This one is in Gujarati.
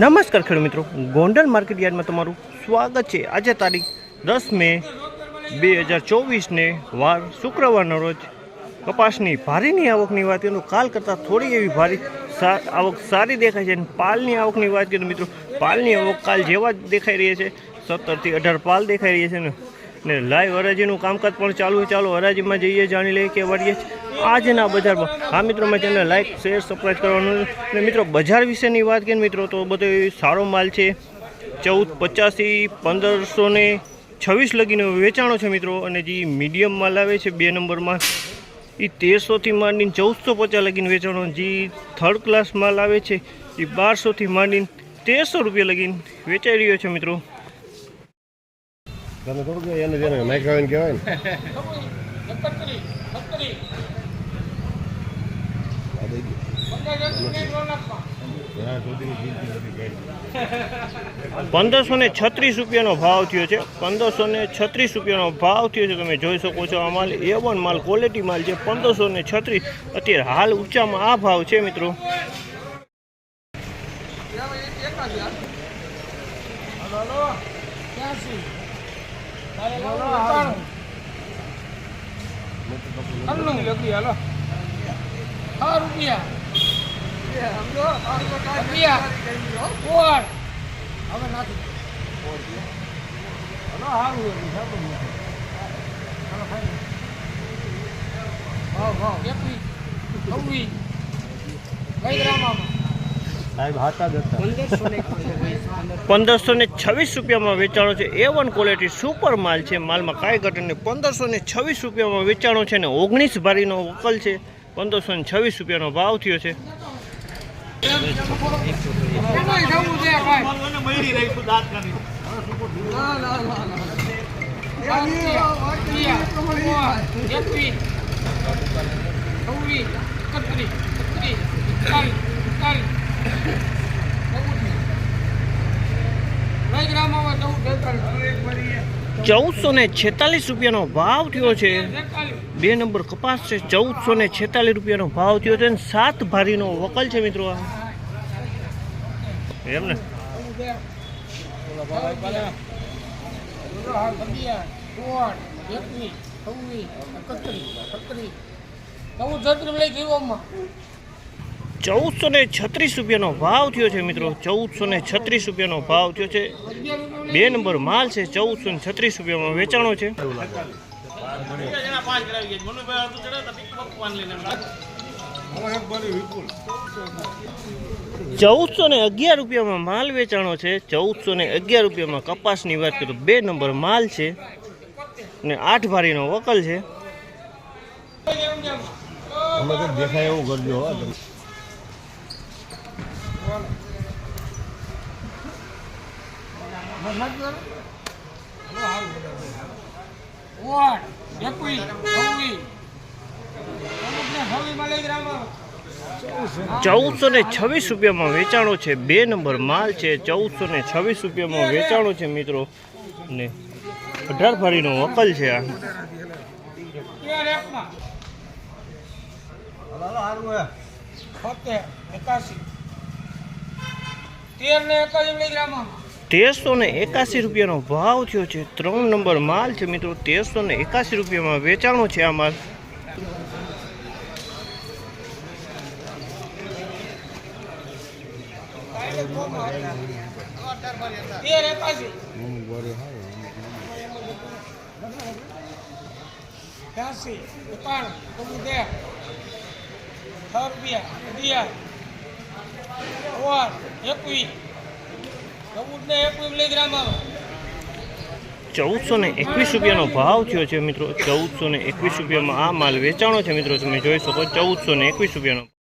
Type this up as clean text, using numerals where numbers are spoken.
નમસ્કાર ખેડૂત મિત્રો, ગોંડલ માર્કેટ યાર્ડમાં તમારું સ્વાગત છે। આજે તારીખ 10 મે 2024 વાર શુક્રવારના રોજ કપાસની ભારીની આવકની વાત કરીએ તો કાલ કરતાં થોડી એવી ભારી આવક સારી દેખાય છે। અને પાલની આવકની વાત કરીએ તો મિત્રો પાલની આવક કાલ જેવા જ દેખાઈ રહી છે। 17 થી 18 પાલ દેખાઈ રહી છે ને લાઈવ હરાજીનું કામકાજ પણ ચાલુ છે। ચાલો હરાજીમાં જઈએ, જાણી લઈએ કે વળીએ આજના બજારમાં। હા મિત્રો, મેં ચેનલ લાઈક શેર સબસ્ક્રાઈબ કરવાનું ને મિત્રો બજાર વિશેની વાત કરીએ મિત્રો તો બધો સારો માલ છે। 1485 1526 લગીને વેચાણો છે મિત્રો। અને જે મીડિયમ માલ આવે છે 2 નંબરમાં એ 1300 થી માંડીને 1450 લગીને વેચાણો। જે થર્ડ ક્લાસ માલ આવે છે એ 1200 થી માંડીને 1300 રૂપિયા લગીને વેચાઈ રહ્યો છે મિત્રો। તમે થોડું એને જેને માઇક્રોવેવ કહેવાય ને 1536 રૂપિયાનો ભાવ થયો છે। 1536 રૂપિયાનો ભાવ થયો છે। તમે જોઈ શકો છો આ માલ A1 માલ ક્વોલિટી માલ છે। 1536 અત્યારે હાલ ઊંચામાં આ ભાવ છે મિત્રો। ₹1526 રૂપિયામાં વેચાણો છે। A1 ક્વોલિટી સુપર માલ છે। માલમાં કાંઈ ઘટે નહીં। 1526 રૂપિયામાં વેચાણો છે ને 19 ભારીનો વકલ છે। 1526 રૂપિયાનો ભાવ થયો છે। ₹1446 રૂપિયાનો ભાવ થયો છે। 2 નંબર કપાસ છે। 1446 રૂપિયાનો ભાવ થયો છે। 7 ભારીનો વકલ છે મિત્રો। એમ ને ₹1436 રૂપિયાનો ભાવ થયો છે મિત્રો। 1436 રૂપિયાનો ભાવ થયો છે। 2 નંબર માલ છે। 1436 રૂપિયામાં વેચાણો છે। 1411 રૂપિયામાં માલ વેચાણો છે। 1411 રૂપિયામાં કપાસની વાત કરું 2 નંબર માલ છે ને 8 ભારીનો વકલ છે। દેખાય એવું કરજો। ₹1426 રૂપિયામાં વેચાણો છે। 2 નંબર માલ છે। 1426 રૂપિયામાં વેચાણો છે મિત્રો ને 18 ભારીનો વકલ છે। આ ₹1381 રૂપિયાનો ભાવ થયો છે। 3 નંબર માલ છે મિત્રો। 1381 રૂપિયામાં વેચાણો છે આ માલ। ₹1421 રૂપિયાનો ભાવ થયો છે મિત્રો। 1421 રૂપિયામાં આ માલ વેચાણો છે મિત્રો। તમે જોઈ શકો 1421 રૂપિયાનો।